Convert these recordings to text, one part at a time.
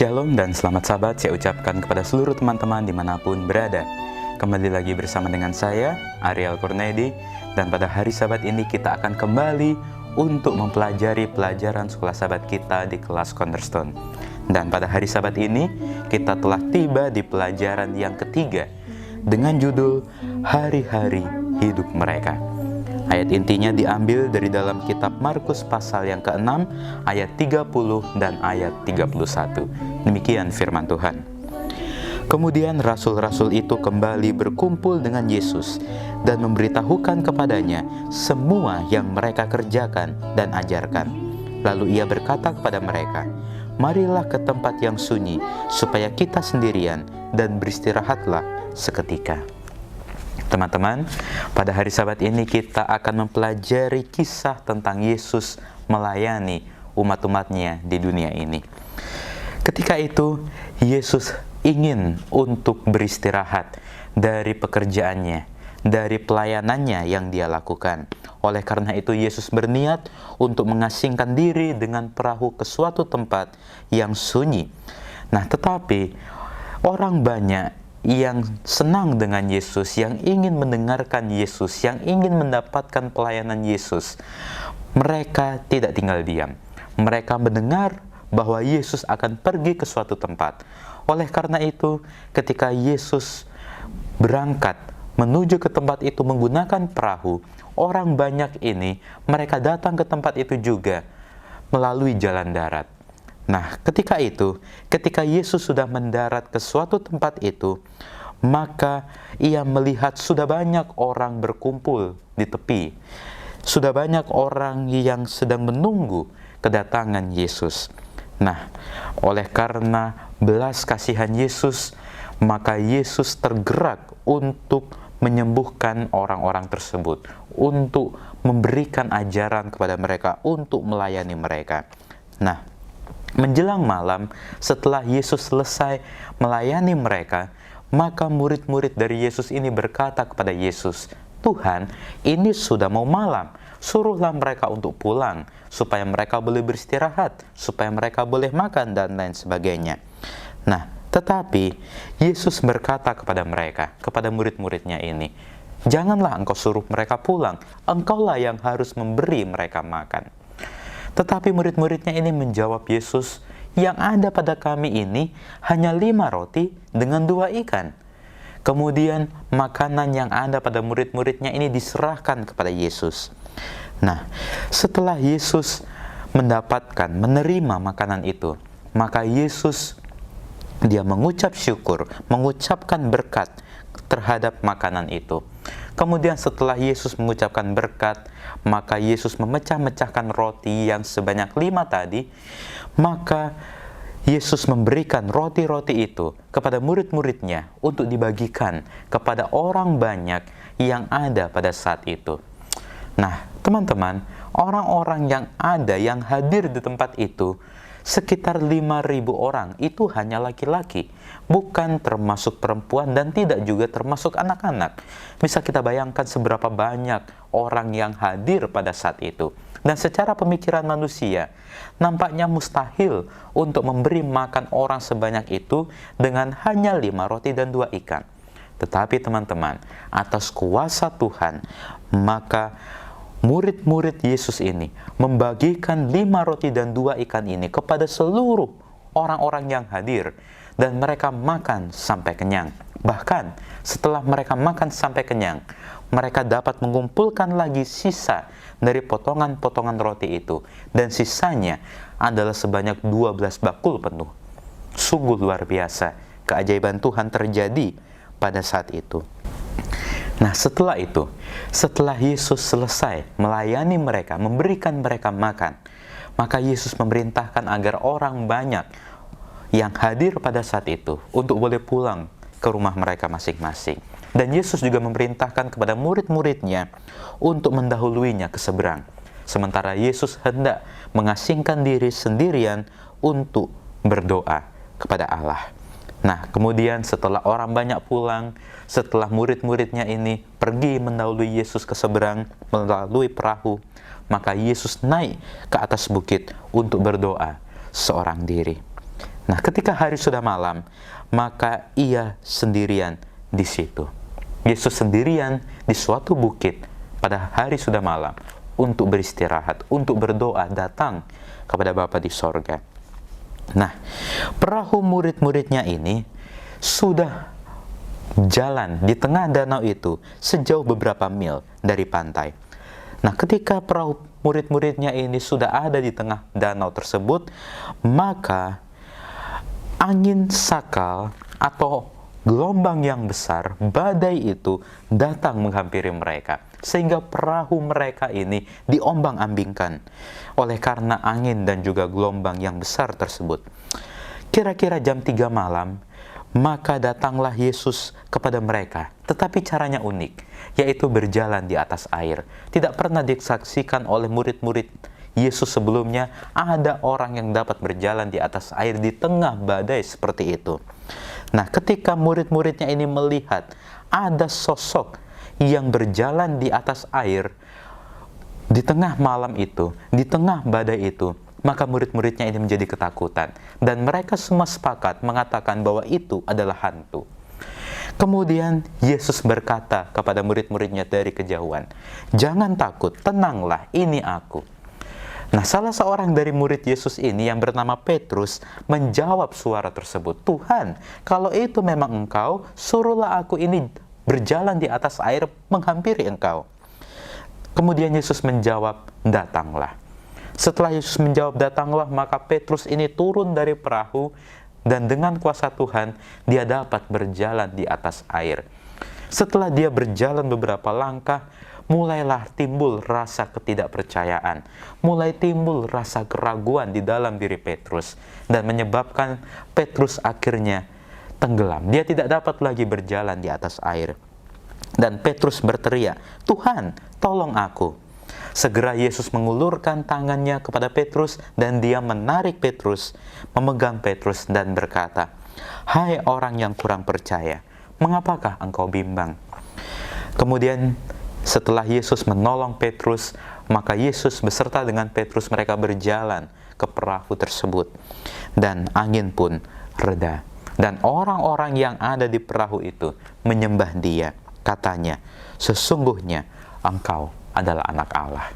Shalom dan selamat sahabat saya ucapkan kepada seluruh teman-teman dimanapun berada. Kembali lagi bersama dengan saya, Ariel Kurnedi, dan pada hari Sabat ini kita akan kembali untuk mempelajari pelajaran sekolah Sabat kita di kelas Cornerstone. Dan pada hari Sabat ini kita telah tiba di pelajaran yang ketiga dengan judul Hari-hari Hidup Mereka. Ayat intinya diambil dari dalam kitab Markus pasal yang ke-6 ayat 30 dan ayat 31. Demikian firman Tuhan. Kemudian rasul-rasul itu kembali berkumpul dengan Yesus dan memberitahukan kepadanya semua yang mereka kerjakan dan ajarkan. Lalu ia berkata kepada mereka, "Marilah ke tempat yang sunyi supaya kita sendirian dan beristirahatlah seketika." Teman-teman, pada hari Sabat ini kita akan mempelajari kisah tentang Yesus melayani umat-umatnya di dunia ini. Ketika itu, Yesus ingin untuk beristirahat dari pekerjaannya, dari pelayanannya yang dia lakukan. Oleh karena itu, Yesus berniat untuk mengasingkan diri dengan perahu ke suatu tempat yang sunyi. Nah, tetapi orang banyak yang senang dengan Yesus, yang ingin mendengarkan Yesus, yang ingin mendapatkan pelayanan Yesus, mereka tidak tinggal diam. Mereka mendengar bahwa Yesus akan pergi ke suatu tempat. Oleh karena itu, ketika Yesus berangkat menuju ke tempat itu menggunakan perahu, orang banyak ini, mereka datang ke tempat itu juga melalui jalan darat. Nah, ketika Yesus sudah mendarat ke suatu tempat itu, maka ia melihat sudah banyak orang berkumpul di tepi. Sudah banyak orang yang sedang menunggu kedatangan Yesus. Nah, oleh karena belas kasihan Yesus, maka Yesus tergerak untuk menyembuhkan orang-orang tersebut, untuk memberikan ajaran kepada mereka, untuk melayani mereka. Nah, menjelang malam, setelah Yesus selesai melayani mereka, maka murid-murid dari Yesus ini berkata kepada Yesus, "Tuhan, ini sudah mau malam, suruhlah mereka untuk pulang, supaya mereka boleh beristirahat, supaya mereka boleh makan, dan lain sebagainya." Nah, tetapi Yesus berkata kepada mereka, kepada murid-muridnya ini, "Janganlah engkau suruh mereka pulang, engkaulah yang harus memberi mereka makan." Tetapi murid-muridnya ini menjawab Yesus, "Yang ada pada kami ini hanya 5 roti dengan 2 ikan. Kemudian makanan yang ada pada murid-muridnya ini diserahkan kepada Yesus. Nah, setelah Yesus menerima makanan itu, maka dia mengucap syukur, mengucapkan berkat terhadap makanan itu. Kemudian setelah Yesus mengucapkan berkat, maka Yesus memecah-mecahkan roti yang sebanyak 5 tadi, maka Yesus memberikan roti-roti itu kepada murid-muridnya untuk dibagikan kepada orang banyak yang ada pada saat itu. Nah, teman-teman, orang-orang yang hadir di tempat itu, sekitar 5.000 orang, itu hanya laki-laki, bukan termasuk perempuan dan tidak juga termasuk anak-anak. Bisa kita bayangkan seberapa banyak orang yang hadir pada saat itu. Dan secara pemikiran manusia, nampaknya mustahil untuk memberi makan orang sebanyak itu dengan hanya 5 roti dan 2 ikan. Tetapi teman-teman, atas kuasa Tuhan, maka murid-murid Yesus ini membagikan 5 roti dan 2 ikan ini kepada seluruh orang-orang yang hadir, dan mereka makan sampai kenyang. Bahkan setelah mereka makan sampai kenyang, mereka dapat mengumpulkan lagi sisa dari potongan-potongan roti itu, dan sisanya adalah sebanyak 12 bakul penuh. Sungguh luar biasa, keajaiban Tuhan terjadi pada saat itu. Nah, setelah Yesus selesai melayani mereka, memberikan mereka makan, maka Yesus memerintahkan agar orang banyak yang hadir pada saat itu untuk boleh pulang ke rumah mereka masing-masing. Dan Yesus juga memerintahkan kepada murid-muridnya untuk mendahuluinya ke seberang. Sementara Yesus hendak mengasingkan diri sendirian untuk berdoa kepada Allah. Nah, kemudian setelah orang banyak pulang, setelah murid-muridnya ini pergi mendahului Yesus ke seberang melalui perahu, maka Yesus naik ke atas bukit untuk berdoa seorang diri. Nah, ketika hari sudah malam, maka ia sendirian di situ. Yesus sendirian di suatu bukit pada hari sudah malam untuk beristirahat, untuk berdoa, datang kepada Bapa di sorga. Nah, perahu murid-muridnya ini sudah jalan di tengah danau itu sejauh beberapa mil dari pantai. Nah, ketika perahu murid-muridnya ini sudah ada di tengah danau tersebut, maka angin sakal atau gelombang yang besar, badai itu datang menghampiri mereka, sehingga perahu mereka ini diombang-ambingkan oleh karena angin dan juga gelombang yang besar tersebut. Kira-kira jam 3 malam, maka datanglah Yesus kepada mereka, tetapi caranya unik, yaitu berjalan di atas air. Tidak pernah disaksikan oleh murid-murid Yesus sebelumnya ada orang yang dapat berjalan di atas air di tengah badai seperti itu. Nah, ketika murid-muridnya ini melihat ada sosok yang berjalan di atas air di tengah malam itu, di tengah badai itu, maka murid-muridnya ini menjadi ketakutan. Dan mereka semua sepakat mengatakan bahwa itu adalah hantu. Kemudian Yesus berkata kepada murid-muridnya dari kejauhan, "Jangan takut, tenanglah, ini aku." Nah, salah seorang dari murid Yesus ini yang bernama Petrus menjawab suara tersebut, "Tuhan, kalau itu memang Engkau, suruhlah aku ini berjalan di atas air menghampiri Engkau." Kemudian Yesus menjawab, "Datanglah." Setelah Yesus menjawab datanglah, maka Petrus ini turun dari perahu dan dengan kuasa Tuhan dia dapat berjalan di atas air. Setelah dia berjalan beberapa langkah, mulailah timbul rasa ketidakpercayaan, mulai timbul rasa keraguan di dalam diri Petrus dan menyebabkan Petrus akhirnya tenggelam. Dia tidak dapat lagi berjalan di atas air. Dan Petrus berteriak, "Tuhan, tolong aku." Segera Yesus mengulurkan tangannya kepada Petrus dan dia menarik Petrus, memegang Petrus dan berkata, "Hai orang yang kurang percaya, mengapakah engkau bimbang?" Kemudian setelah Yesus menolong Petrus, maka Yesus beserta dengan Petrus mereka berjalan ke perahu tersebut dan angin pun reda. Dan orang-orang yang ada di perahu itu menyembah dia. Katanya, "Sesungguhnya engkau adalah anak Allah."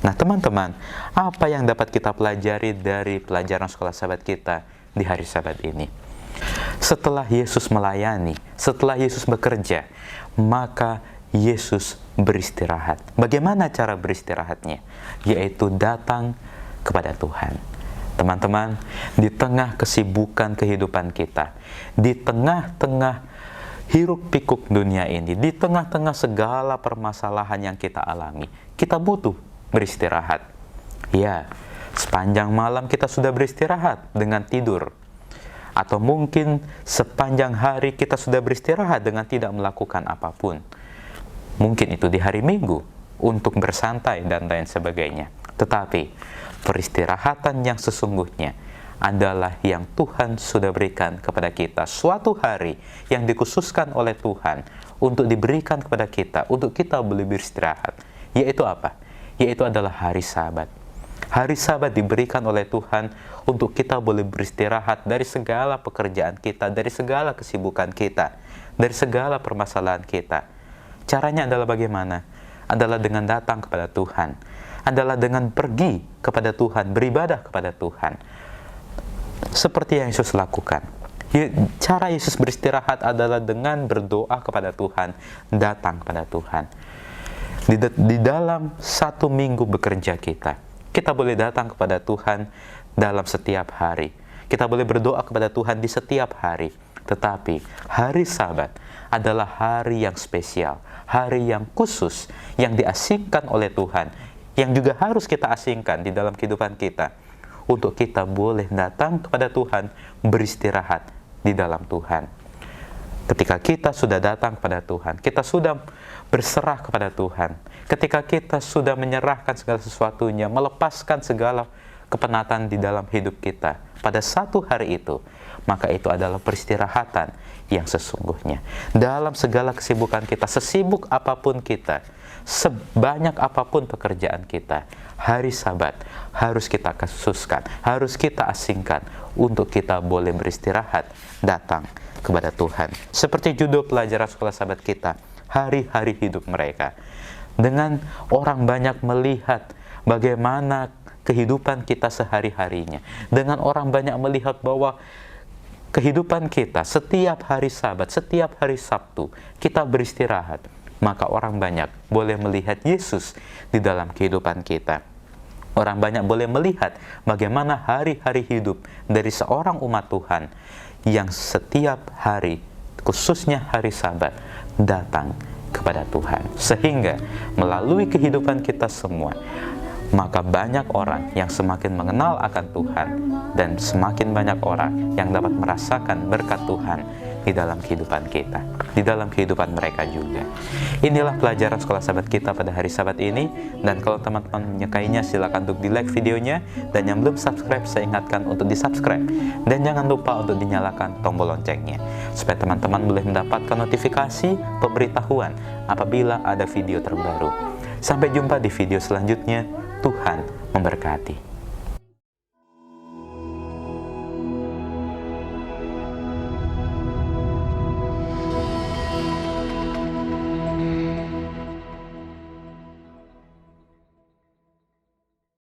Nah, teman-teman, apa yang dapat kita pelajari dari pelajaran sekolah sahabat kita di hari Sabat ini? Setelah Yesus melayani, setelah Yesus bekerja, maka Yesus beristirahat. Bagaimana cara beristirahatnya? Yaitu datang kepada Tuhan. Teman-teman, di tengah kesibukan kehidupan kita, di tengah-tengah hiruk pikuk dunia ini, di tengah-tengah segala permasalahan yang kita alami, kita butuh beristirahat. Ya, sepanjang malam kita sudah beristirahat dengan tidur. Atau mungkin sepanjang hari kita sudah beristirahat dengan tidak melakukan apapun. Mungkin itu di hari Minggu untuk bersantai dan lain sebagainya. Tetapi peristirahatan yang sesungguhnya adalah yang Tuhan sudah berikan kepada kita, suatu hari yang dikhususkan oleh Tuhan untuk diberikan kepada kita, untuk kita boleh beristirahat. Yaitu apa? Yaitu adalah hari Sabat. Hari Sabat diberikan oleh Tuhan untuk kita boleh beristirahat dari segala pekerjaan kita, dari segala kesibukan kita, dari segala permasalahan kita. Caranya adalah bagaimana? Adalah dengan datang kepada Tuhan, adalah dengan pergi kepada Tuhan, beribadah kepada Tuhan. Seperti yang Yesus lakukan. Cara Yesus beristirahat adalah dengan berdoa kepada Tuhan, datang kepada Tuhan. Di dalam satu minggu bekerja kita boleh datang kepada Tuhan dalam setiap hari. Kita boleh berdoa kepada Tuhan di setiap hari. Tetapi hari Sabat adalah hari yang spesial, hari yang khusus, yang diasingkan oleh Tuhan, yang juga harus kita asingkan di dalam kehidupan kita, untuk kita boleh datang kepada Tuhan, beristirahat di dalam Tuhan. Ketika kita sudah datang kepada Tuhan, kita sudah berserah kepada Tuhan, ketika kita sudah menyerahkan segala sesuatunya, melepaskan segala kepenatan di dalam hidup kita, pada satu hari itu, maka itu adalah peristirahatan yang sesungguhnya. Dalam segala kesibukan kita, sesibuk apapun kita, sebanyak apapun pekerjaan kita, hari Sabat harus kita khususkan, harus kita asingkan untuk kita boleh beristirahat, datang kepada Tuhan. Seperti judul pelajaran sekolah Sabat kita, hari-hari hidup mereka. Dengan orang banyak melihat bagaimana kehidupan kita sehari-harinya, dengan orang banyak melihat bahwa kehidupan kita setiap hari Sabat, setiap hari Sabtu, kita beristirahat, maka orang banyak boleh melihat Yesus di dalam kehidupan kita. Orang banyak boleh melihat bagaimana hari-hari hidup dari seorang umat Tuhan yang setiap hari, khususnya hari Sabat, datang kepada Tuhan. Sehingga melalui kehidupan kita semua, maka banyak orang yang semakin mengenal akan Tuhan dan semakin banyak orang yang dapat merasakan berkat Tuhan di dalam kehidupan kita, di dalam kehidupan mereka juga. Inilah pelajaran sekolah Sabat kita pada hari Sabat ini, dan kalau teman-teman menyukainya silakan untuk di-like videonya, dan yang belum subscribe saya ingatkan untuk di-subscribe, dan jangan lupa untuk dinyalakan tombol loncengnya supaya teman-teman boleh mendapatkan notifikasi pemberitahuan apabila ada video terbaru. Sampai jumpa di video selanjutnya. Tuhan memberkati.